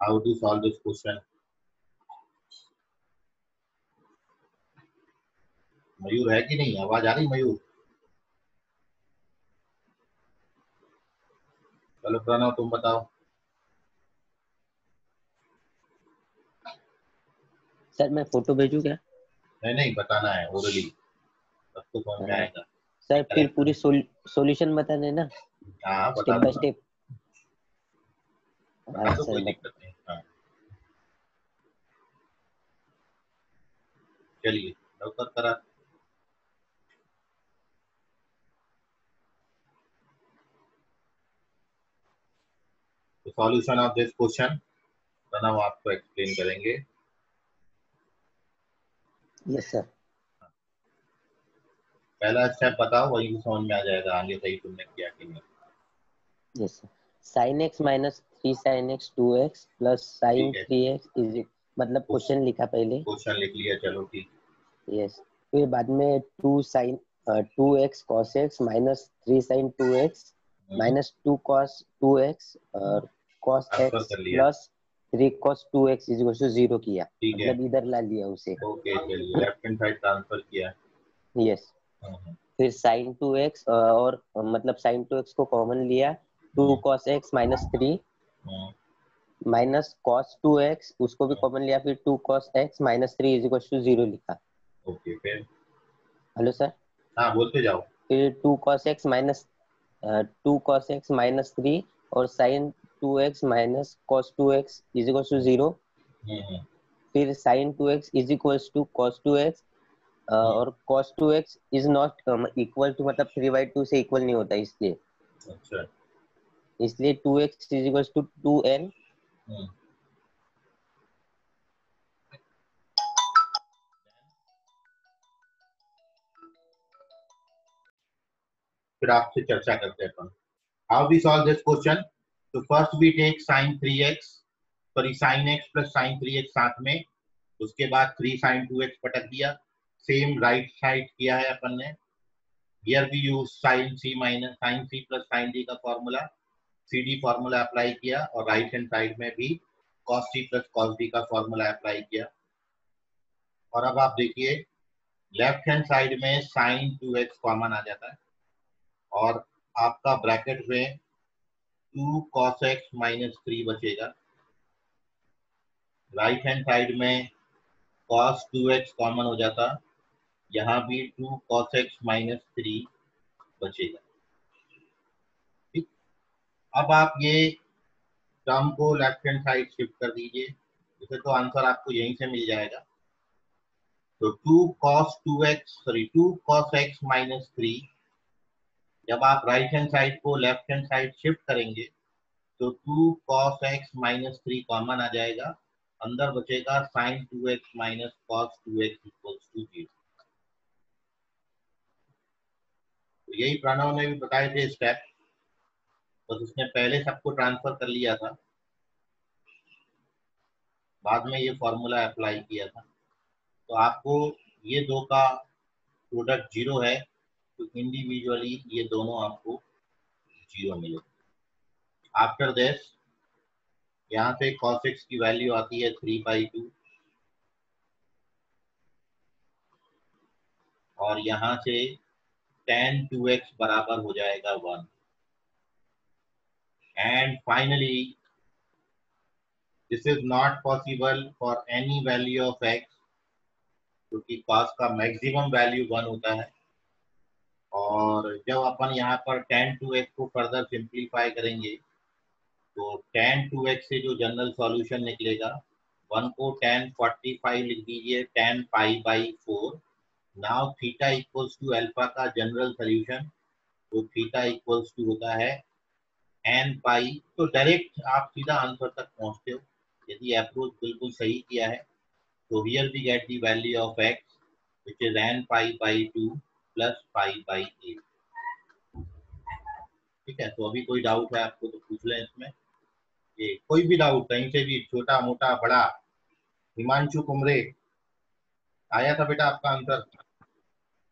How to solve this question? मयूर है कि नहीं? आवाज आ रही मयूर? चलो प्रणव तुम बताओ। सर मैं फोटो भेजूं क्या? नहीं बताना है ओरली, तब तो समझ में आएगा। सर फिर पूरी सॉल्यूशन बता देना हाँ बता स्टेप बाय दूंगा, स्टेप। बता दो, सर कोई दिक्कत नहीं। हाँ चलिए नौकर करा। तो solution of this question Pranav आपको एक्सप्लेन करेंगे। Yes sir. पहला स्टेप बताओ, वही समझ में आ जाएगा आगे सही तुमने किया कि नहीं। Yes sir. sin x minus 3 sin x 2x plus sin ठीक है, 3x इज मतलब क्वेश्चन लिखा पहले। क्वेश्चन लिख लिया, चलो ठीक। यस फिर बाद में 2x cos x minus 3 sin 2x minus 2 cos 2x और cos ट्रांसफर x कर लिया। Plus 3 cos 2x is equal to 0 किया, ठीक है, मतलब इधर ला लिया उसे। ओके चलिए लेफ्ट हैंड साइड ट्रांसफर किया। यस फिर sin 2x और मतलब sin 2x को कॉमन लिया, 2 cos x minus 3 minus cos 2x उसको भी कॉमन लिया, फिर 2 cos x minus 3 is equal to 0 लिखा। ओके फिर। Hello sir. हाँ बोलते जाओ। फिर 2 cos x minus 2 cos x minus 3 और sin 2x minus cos 2x is equal to 0। फिर sin 2x is equal to cos 2x और cos 2x is not equal to, मतलब 3/2 से इक्वल नहीं होता, इसलिए अच्छा इसलिए 2x is equal to 2n। फिर आपसे चर्चा करते हैं अपन। How we solve this question? तो first we take sin 3x, sorry sin x plus sin 3x साथ में, उसके बाद 3 sin 2x पटक दिया। सेम राइट साइड किया है अपन ने। Here we use sin c minus sin c plus sin d का फॉर्मूला, cd फॉर्मूला अप्लाई किया, और राइट हैंड साइड में भी cos c plus cos d का फॉर्मूला अप्लाई किया। और अब आप देखिए लेफ्ट हैंड साइड में sin 2x कॉमन आ जाता है, और आपका ब्रैकेट में 2 cos x माइनस 3 बचेगा। राइट हैंड साइड में cos 2x कॉमन हो जाता, यहाँ भी 2 cos x माइनस 3 बचेगा। ठीक, अब आप ये टर्म को लेफ्ट हैंड साइड शिफ्ट कर दीजिए, इसे तो आंसर आपको यहीं से मिल जाएगा। तो 2 cos x माइनस 3, जब आप राइट हैंड साइड को लेफ्ट हैंड साइड शिफ्ट करेंगे तो 2 cos x माइनस 3 कॉमन आ जाएगा, अंदर बचेगा sin 2x minus cos 2x equals to 0। तो यही प्रणव ने भी बताए थे स्टेप, बस उसने पहले सबको ट्रांसफर कर लिया था, बाद में ये फॉर्मूला अप्लाई किया था। तो आपको ये दो का प्रोडक्ट 0 है, तो इंडिविजुअली ये दोनों आपको 0 मिले। आफ्टर दिस यहाँ से cos x की वैल्यू आती है 3/2, और यहाँ से tan 2x बराबर हो जाएगा 1। And finally this is not possible for any value of x, क्योंकि cos का मैक्सिमम वैल्यू 1 होता है। और जब अपन यहाँ पर tan 2x को फर्दर सिंप्लीफाई करेंगे तो tan 2x से जो जनरल सॉल्यूशन निकलेगा, 1 को tan 45 लिख दीजिए, tan π/4। Now theta equals to alpha का जनरल सॉल्यूशन, तो थीटा इक्वल्स टू होता है n पाई। तो डायरेक्ट आप सीधा आंसर तक पहुंचते हो यदि अप्रोच बिल्कुल सही किया है। तो here we get the value of x which is n π/2 plus π/8। ठीक है, तो अभी कोई डाउट है आपको तो पूछ लें इसमें, ये कोई भी डाउट कहीं से भी, छोटा मोटा बड़ा। हिमांशु कुमरे, आया था बेटा आपका आंसर?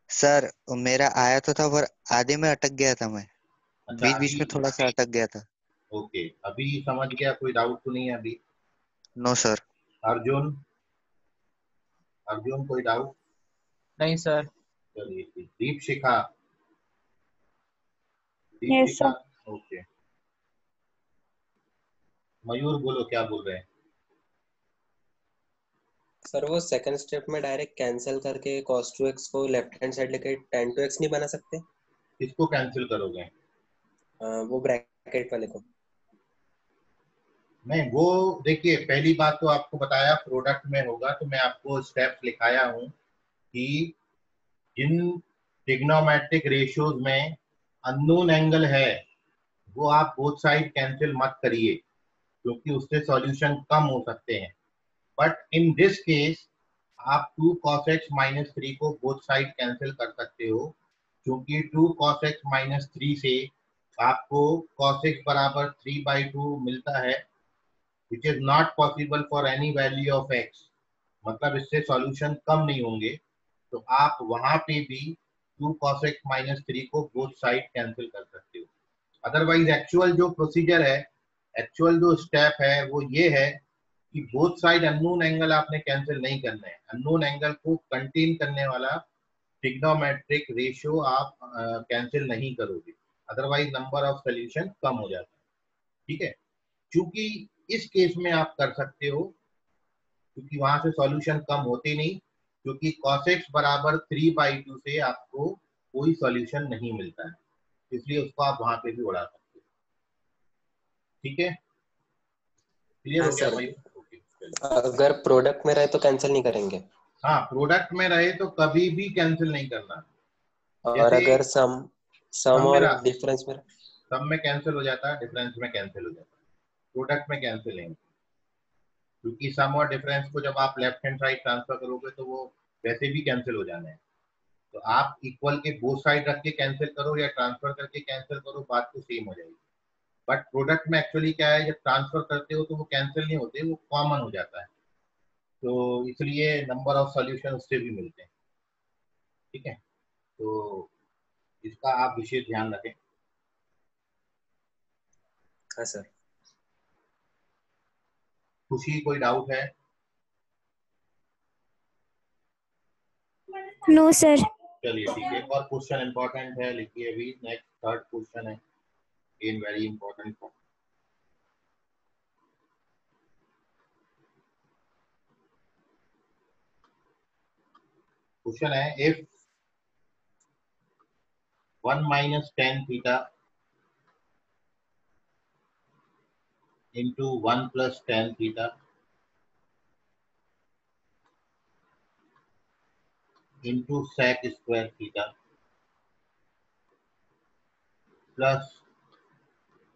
सर मेरा आया तो था पर आधे में अटक गया था मैं, अच्छा बीच बीच अभी, में थोड़ा सा अटक गया था। ओके अभी समझ गया, कोई डाउट तो नहीं है अभी? No sir. अर्जुन, अर्जुन कोई डाउट? नहीं सर। चलिए ठीक। Deepshikha, yes Deepshikha, sir. Okay. Mayur बोलो क्या बोल रहे हैं? सर वो सेकंड स्टेप में डायरेक्ट कैंसिल करके cos 2x को लेफ्ट हैंड साइड लेके tan 2x नहीं बना सकते? किसको कैंसिल करोगे? वो ब्रैकेट वाले को। नहीं, वो देखिए, पहली बात तो आपको बताया प्रोडक्ट में होगा, तो मैं आपको स्टेप्स लिखाया हूं कि जिन ट्रिग्नोमेट्रिक रेशियोज में अननोन एंगल है वो आप बोथ साइड कैंसिल मत करिए, क्योंकि उससे सॉल्यूशन कम हो सकते हैं। बट इन दिस केस आप 2 cos x माइनस 3 को बोथ साइड कैंसिल कर सकते हो, क्योंकि 2 cos x माइनस 3 से आपको cos x बराबर 3/2 मिलता है, which is not possible for any value of x। मतलब इससे सॉल्यूशन कम नहीं होंगे, तो आप वहां पे भी 2 cos x माइनस 3 को बोथ साइड कैंसिल कर सकते हो। अदरवाइज एक्चुअल जो प्रोसीजर है, एक्चुअल जो स्टेप है वो ये है कि बोथ साइड अननोन एंगल आपने कैंसिल नहीं करना है। अननोन एंगल को कंटेन करने वाला ट्रिग्नोमेट्रिक रेशियो आप कैंसिल नहीं करोगे, अदरवाइज नंबर ऑफ सोल्यूशन कम हो जाता है। ठीक है, क्योंकि इस केस में आप कर सकते हो, क्योंकि वहां से सॉल्यूशन कम होते नहीं, क्योंकि cos x बराबर 3/2 से आपको कोई सॉल्यूशन नहीं मिलता है, इसलिए उसको आप वहां पे भी उड़ा सकते हो। ठीक है, क्लियर हाँ हो गया सर। भाई? अगर प्रोडक्ट में रहे तो कैंसिल नहीं करेंगे? हाँ, प्रोडक्ट में रहे तो कभी भी कैंसिल नहीं करना। और जैसे अगर सम सम में और डिफरेंस में? सम में कैंसिल हो जाता है, डिफरेंस में कैंसिल हो जाता है, प्रोडक्ट में कैंसिल नहीं, क्योंकि सम और डिफरेंस को जब आप लेफ्ट हैंड साइड ट्रांसफर करोगे तो वो वैसे भी कैंसिल हो जाना है। तो आप इक्वल के बोथ साइड रख के कैंसिल करो या ट्रांसफर करके कैंसिल करो, बात तो सेम हो जाएगी। बट प्रोडक्ट में एक्चुअली क्या है, जब ट्रांसफर करते हो तो वो कैंसिल नहीं होते, वो कॉमन हो जाता है, तो इसलिए नंबर ऑफ सॉल्यूशन उससे भी मिलते हैं। ठीक है, तो इसका आप विशेष ध्यान रखें। हाँ सर। खुशी, कोई डाउट है? No sir. चलिए ठीक है, और क्वेश्चन इंपॉर्टेंट है, लिखिए अभी। नेक्स्ट थर्ड क्वेश्चन है, इन वेरी इंपॉर्टेंट। क्वेश्चन है, if 1 minus tan theta into 1 plus tan theta into sec square theta plus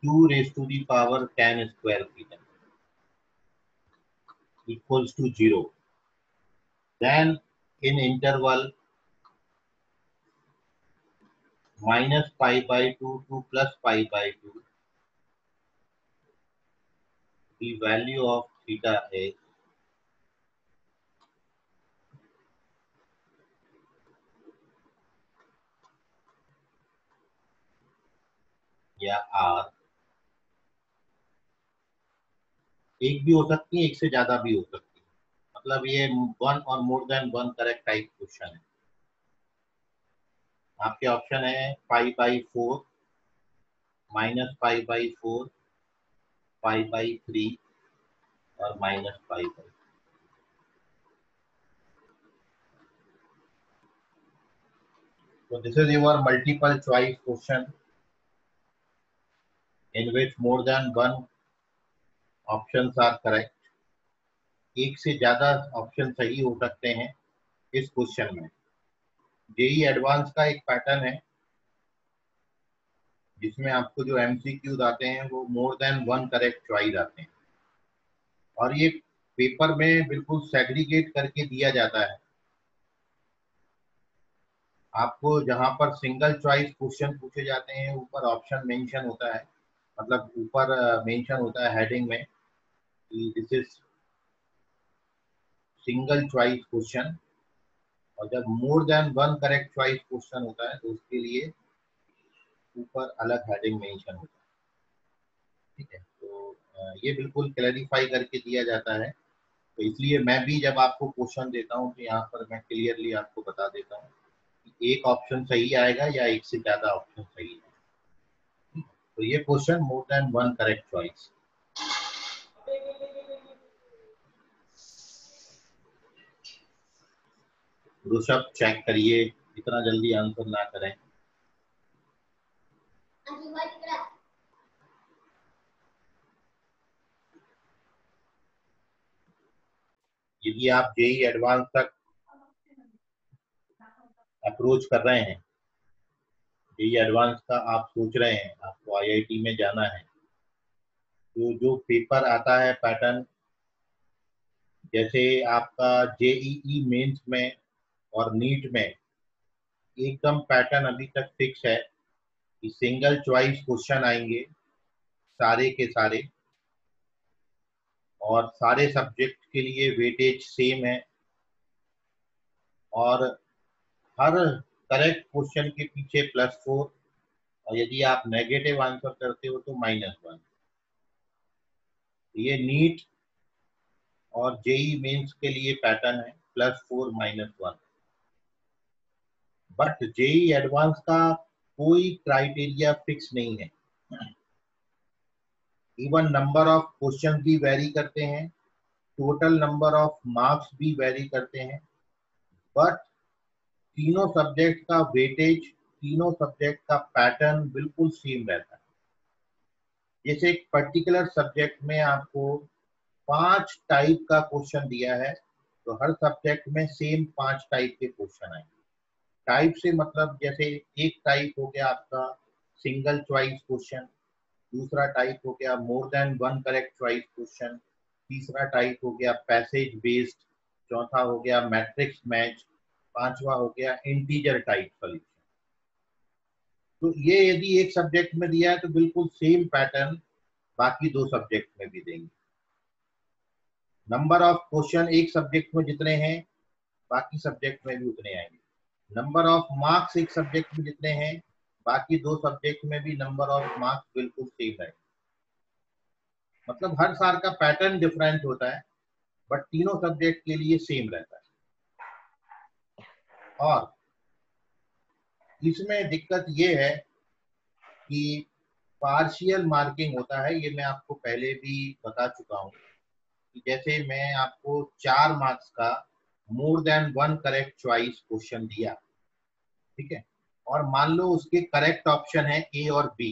2 raised to the power tan square theta equals to 0, then in interval minus pi by 2 to plus pi by 2 the value of theta is या r, एक भी हो सकती है, एक से ज्यादा भी हो सकती है, मतलब ये 1 और more than 1 correct type question है। आपके ऑप्शन है pi by 4, minus pi by 4, pi by 3 और minus pi by. So this is your multiple choice question in which more than one options are correct. एक से ज्यादा option सही हो सकते हैं इस क्वेश्चन में। जेई एडवांस का एक पैटर्न है जिसमें आपको जो एमसीक्यूज आते हैं वो मोर देन 1 करेक्ट चॉइस आते हैं, और ये पेपर में बिल्कुल सेग्रीगेट करके दिया जाता है। आपको जहां पर सिंगल चॉइस क्वेश्चन पूछे जाते हैं ऊपर ऑप्शन मेंशन होता है, मतलब ऊपर मेंशन होता है हेडिंग में कि this is single choice question, और जब more than 1 correct choice question होता है तो उसके लिए ऊपर अलग हेडिंग मेंशन होता है। ठीक है, तो ये बिल्कुल क्लैरिफाई करके दिया जाता है। तो इसलिए मैं भी जब आपको क्वेश्चन देता हूँ तो यहाँ पर मैं क्लियरली आपको बता देता हूँ कि एक ऑप्शन सही आएगा या एक से ज्यादा ऑप्शन सही है। तो ये question more than one correct choice. Rishabh check करिए, इतना जल्दी आंसर ना करें। यदि आप जेई एडवांस तक अप्रोच कर रहे हैं, जेई एडवांस का आप सोच रहे हैं, आपको आईआईटी में जाना है, तो जो पेपर आता है पैटर्न, जैसे आपका जेईई मेंस में और नीट में एकदम पैटर्न अभी तक फिक्स है कि सिंगल चॉइस क्वेश्चन आएंगे सारे के सारे, और सारे सब्जेक्ट के लिए वेटेज सेम है, और हर करेक्ट क्वेश्चन के पीछे +4, और यदि आप नेगेटिव आंसर करते हो तो -1। ये नीट और जेई मेंस के लिए पैटर्न है +4 -1। बट जेई एडवांस का कोई क्राइटेरिया फिक्स नहीं है। इवन नंबर ऑफ क्वेश्चन भी वेरी करते हैं, टोटल नंबर ऑफ मार्क्स भी वेरी करते हैं, बट तीनों सब्जेक्ट का वेटेज, तीनों सब्जेक्ट का पैटर्न बिल्कुल सेम रहता है। जैसे एक पर्टिकुलर सब्जेक्ट में आपको 5 टाइप का क्वेश्चन दिया है, तो हर सब्जेक्ट में सेम 5 टाइप के क्वेश्चन आएंगे। टाइप से मतलब जैसे एक टाइप हो गया आपका सिंगल चॉइस क्वेश्चन, दूसरा टाइप हो गया मोर than one correct choice question, तीसरा टाइप हो गया पैसेज बेस्ड, चौथा हो गया मैट्रिक्स मैच, पांचवा हो गया इंटीजर टाइप सॉल्यूशन। तो ये यदि एक सब्जेक्ट में दिया है तो बिल्कुल सेम पैटर्न बाकी दो सब्जेक्ट में भी देंगे। नंबर ऑफ क्वेश्चन एक सब्जेक्ट में जितने हैं बाकी सब्जेक्ट में भी उतने आएंगे। नंबर ऑफ मार्क्स एक सब्जेक्ट में जितने हैं बाकी दो सब्जेक्ट में भी नंबर ऑफ मार्क्स बिल्कुल सेम है। मतलब हर साल का पैटर्न डिफरेंट होता है, बट तीनों सब्जेक्ट के लिए सेम रहता है। और इसमें दिक्कत ये है कि पार्शियल मार्किंग होता है, ये मैं आपको पहले भी बता चुका हूँ कि जैसे मैं आपको 4 मार्क्स का मोर than one correct choice question दिया, ठीक है, और मान लो उसके करेक्ट ऑप्शन है ए और बी,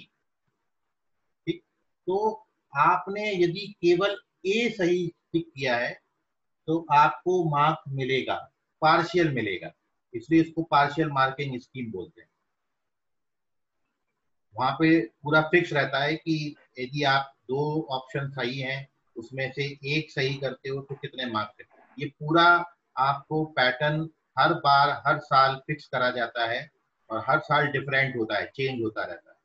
ठीक, तो आपने यदि केवल ए सही टिक किया है तो आपको मार्क मिलेगा, पार्शियल मिलेगा, इसलिए इसको पार्शियल मार्किंग स्कीम बोलते हैं। वहां पे पूरा फिक्स रहता है कि यदि आप 2 ऑप्शन सही हैं उसमें से एक सही करते हो तो कितने मार्क्स है। ये पूरा आपको पैटर्न हर बार हर साल फिक्स करा जाता है, और हर साल डिफरेंट होता है, चेंज होता रहता है,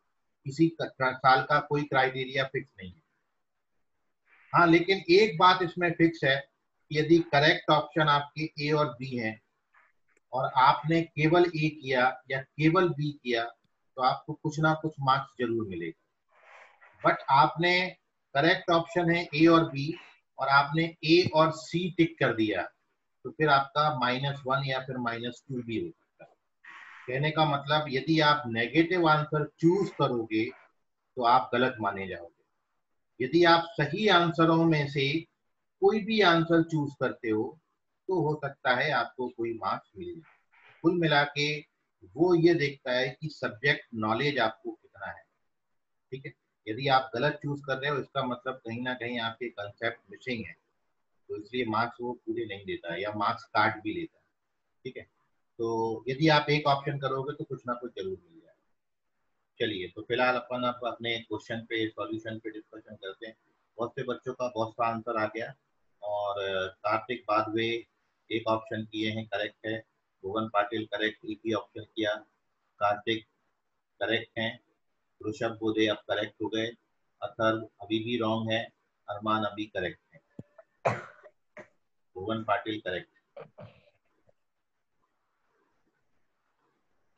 किसी साल का कोई क्राइटेरिया फिक्स नहीं है। हाँ, लेकिन एक बात इसमें फिक्स है कि यदि करेक्ट ऑप्शन आपके ए और बी हैं और आपने केवल ए किया या केवल बी किया तो आपको कुछ ना कुछ मार्क्स जरूर मिलेगा। बट आपने करेक्ट ऑप्शन है ए और बी और आपने ए और सी टिक कर दिया तो फिर आपका -1 या फिर -2 भी हो सकता है। कहने का मतलब यदि आप नेगेटिव आंसर चूज करोगे तो आप गलत माने जाओगे। यदि आप सही आंसरों में से कोई भी आंसर चूज करते हो तो हो सकता है आपको कोई मार्क्स मिल जाए। कुल मिला के वो ये देखता है कि सब्जेक्ट नॉलेज आपको कितना है, ठीक है। यदि आप गलत चूज कर रहे हो इसका मतलब कहीं ना कहीं आपके कंसेप्ट मिसिंग है, तो इसलिए मार्क्स वो पूरे नहीं देता है या मार्क्स काट भी लेता है, ठीक है। तो यदि आप एक ऑप्शन करोगे तो कुछ ना कुछ जरूर मिल जाए। चलिए, तो फिलहाल अपन अब अपने क्वेश्चन पे सॉल्यूशन पे डिस्कशन करते हैं। बहुत से बच्चों का बहुत सा आंसर आ गया, और कार्तिक बादवे एक ऑप्शन किए हैं, करेक्ट है। भुवन पाटिल करेक्ट, एक ही ऑप्शन किया। कार्तिक करेक्ट हैं। ऋषभ बोधे अब करेक्ट हो गए। अथर्व अभी भी रॉन्ग है। अरमान अभी करेक्ट है। भुवन पाटिल करेक्ट।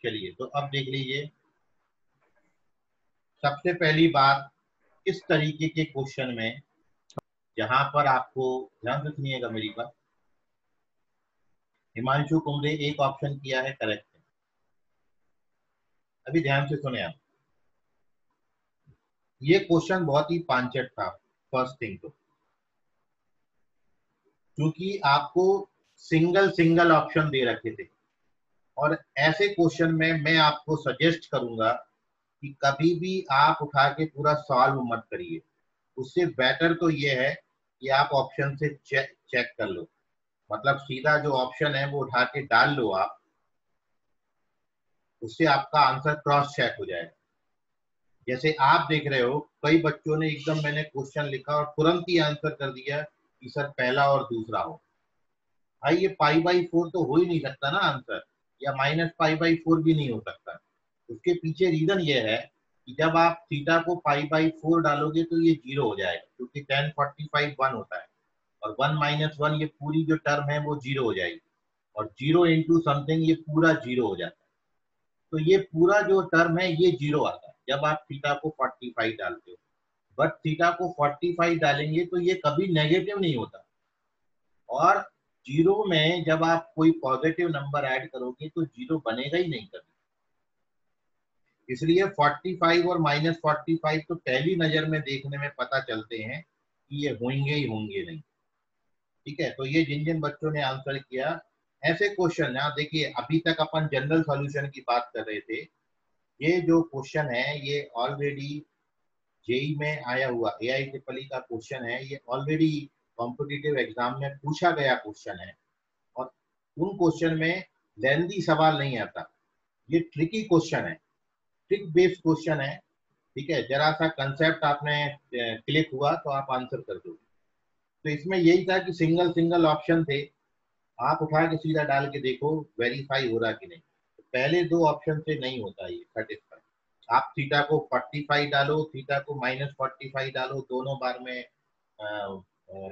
चलिए, तो अब देख लीजिए, सबसे पहली बात, इस तरीके के क्वेश्चन में यहाँ पर आपको ध्यान से सुनिएगा मेरी बात। हिमांशु कुमरे एक ऑप्शन किया है करेक्ट है। अभी ध्यान से सुने आप, ये क्वेश्चन बहुत ही पांचट था। फर्स्ट थिंग तो क्योंकि आपको सिंगल सिंगल ऑप्शन दे रखे थे, और ऐसे क्वेश्चन में मैं आपको सजेस्ट करूंगा कि कभी भी आप उठा के पूरा सॉल्व मत करिए। उससे बेटर तो ये है कि आप ऑप्शन से चेक कर लो, मतलब सीधा जो ऑप्शन है वो उठा के डाल लो आप, उससे आपका आंसर क्रॉस चेक हो जाएगा। जैसे आप देख रहे हो कई बच्चों ने एकदम मैंने क्वेश्चन लिखा और तुरंत ही आंसर कर दिया कि सर पहला और दूसरा हो। भाई ये π/4 तो हो ही नहीं सकता ना आंसर, या -π/4 भी नहीं हो सकता। उसके पीछे रीजन ये है कि जब आप थीटा को π/4 डालोगे तो ये 0 हो जाएगा, क्योंकि 1045 1 होता है, और 1 - 1 ये पूरी जो टर्म है वो 0 हो जाएगी, और 0 इंटू समथिंग ये पूरा 0 हो जाता है। तो ये पूरा जो टर्म है ये 0 आता है जब आप थीटा को 45 डालते हो। बट थीटा को 45 डालेंगे तो ये कभी नेगेटिव नहीं होता, और 0 में जब आप कोई पॉजिटिव नंबर ऐड करोगे तो 0 बनेगा ही नहीं कभी। इसलिए 45 और -45 तो पहली नजर में देखने में पता चलते हैं कि ये होंगे ही होंगे नहीं। ठीक है, तो ये जिन जिन बच्चों ने आंसर किया ऐसे क्वेश्चन, यहाँ देखिए अभी तक अपन जनरल सॉल्यूशन की बात कर रहे थे। ये जो क्वेश्चन है ये ऑलरेडी जेई में आया हुआ AIEEE का क्वेश्चन है, ये ऑलरेडी कॉम्पिटिटिव एग्जाम में पूछा गया क्वेश्चन है, और उन क्वेश्चन में लेंथी सवाल नहीं आता। ये ट्रिकी क्वेश्चन है, ट्रिक बेस्ड क्वेश्चन है। ठीक है, जरा सा कंसेप्ट आपने क्लिक हुआ तो आप आंसर कर दोगे। तो इसमें यही था कि सिंगल सिंगल ऑप्शन थे, आप उठा के सीधा डाल के देखो वेरीफाई हो रहा कि नहीं। तो पहले दो ऑप्शन से नहीं होता ये सेटिस्फाई। आप थीटा को 45 डालो, थीटा को -45 डालो, दोनों बार में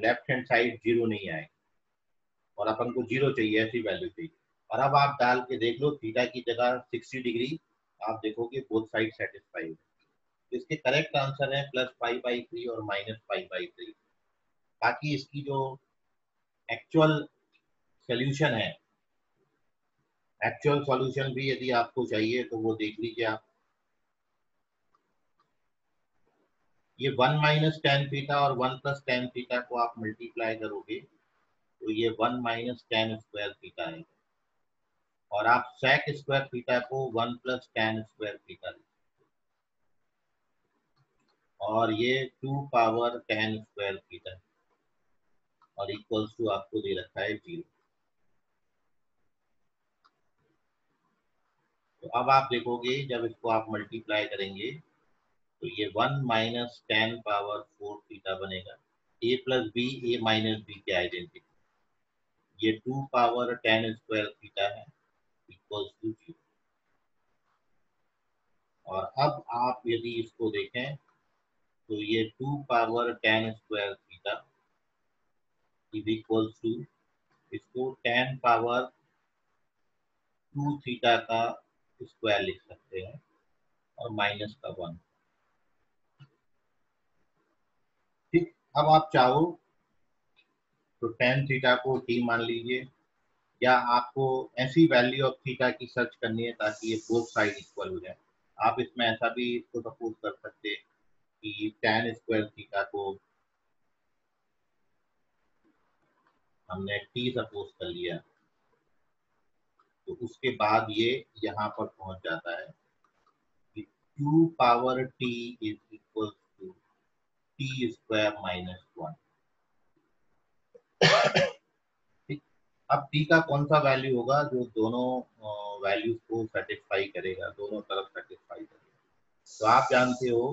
लेफ्ट हैंड साइड 0 नहीं आएगा, और अपन को 0 चाहिए, ऐसी वैल्यू चाहिए। और अब आप डाल के देख लो थीटा की जगह 60 डिग्री, आप देखोगे बोथ साइड सेटिस्फाई। इसके करेक्ट आंसर है +π/3 और -π/3। बाकी इसकी जो एक्चुअल सोल्यूशन है, एक्चुअल सॉल्यूशन भी यदि आपको चाहिए तो वो देख लीजिए आप। ये 1 - tan थीटा और 1 + tan थीटा को आप मल्टीप्लाई करोगे तो ये 1 - tan स्क्वायर थीटा है, और आप sec स्क्वायर थीटा को 1 + tan स्क्वायर थीटा, और ये 2 पावर tan स्क्वायर थीटा, और इक्वल्स टू आपको दे रखा है 0। तो अब आप देखोगे जब इसको आप मल्टीप्लाई करेंगे तो ये 1 - tan पावर 4 थीटा बनेगा। a + b, a - b के आइडेंटिटी, ये 2 पावर tan स्क्वायर थीटा है इक्वल्स टू 0। और अब आप यदि इसको देखें तो ये 2 power tan square theta is equals to, इसको tan पावर 2 थीटा का स्क्वायर लिख सकते हैं, और माइनस का 1। ठीक, अब आप चाहो तो tan थीटा को t मान लीजिए, या आपको ऐसी वैल्यू ऑफ थीटा की सर्च करनी है ताकि ये बोथ साइड इक्वल हो जाए। आप इसमें ऐसा भी इसको सपोज कर सकते हैं कि tan स्क्वायर थीटा को हमने t सपोज कर लिया, तो उसके बाद ये यहाँ पर पहुंच जाता है कि 2 power t is equal to t square -1। ठीक, अब t का कौन सा वैल्यू होगा जो दोनों वैल्यूज को सेटिस्फाई करेगा, दोनों तरफ सेटिस्फाई करेगा। तो आप जानते हो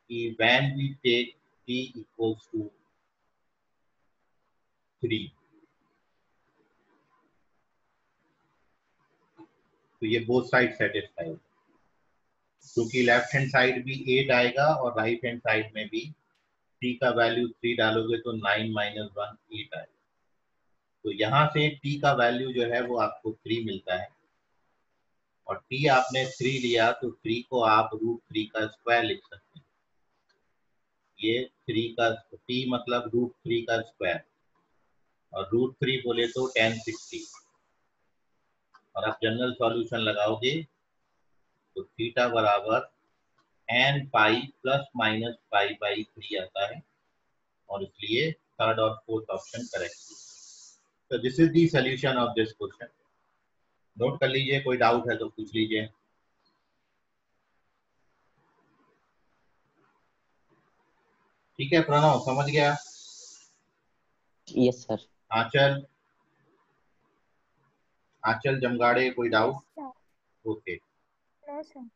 कि when we take t equals to 3, तो ये बोथ साइड सेटिस्फाई होगा, क्योंकि लेफ्ट हैंड साइड भी 8 आएगा और राइट हैंड साइड में भी t का वैल्यू 3 डालोगे तो 9 - 1 8 आएगा। तो यहाँ से t का वैल्यू जो है वो आपको 3 मिलता है, और t आपने 3 लिया तो 3 को आप √3 का स्क्वायर लिख सकते हैं। ये 3 का t मतलब √3 का स्क्वायर, और √3 बोले तो 1060, और आप जनरल सॉल्यूशन लगाओगे तो थीटा बराबर n pi plus minus pi by 3 आता है, और इसलिए थर्ड और फोर्थ ऑप्शन करेक्ट है। तो this is the solution of this question. Note कर लीजिए, कोई डाउट है तो पूछ लीजिए। ठीक है प्रणव, समझ गया? Yes sir. आंचल, आंचल जमगाड़े, कोई doubt? Sir okay. No sir.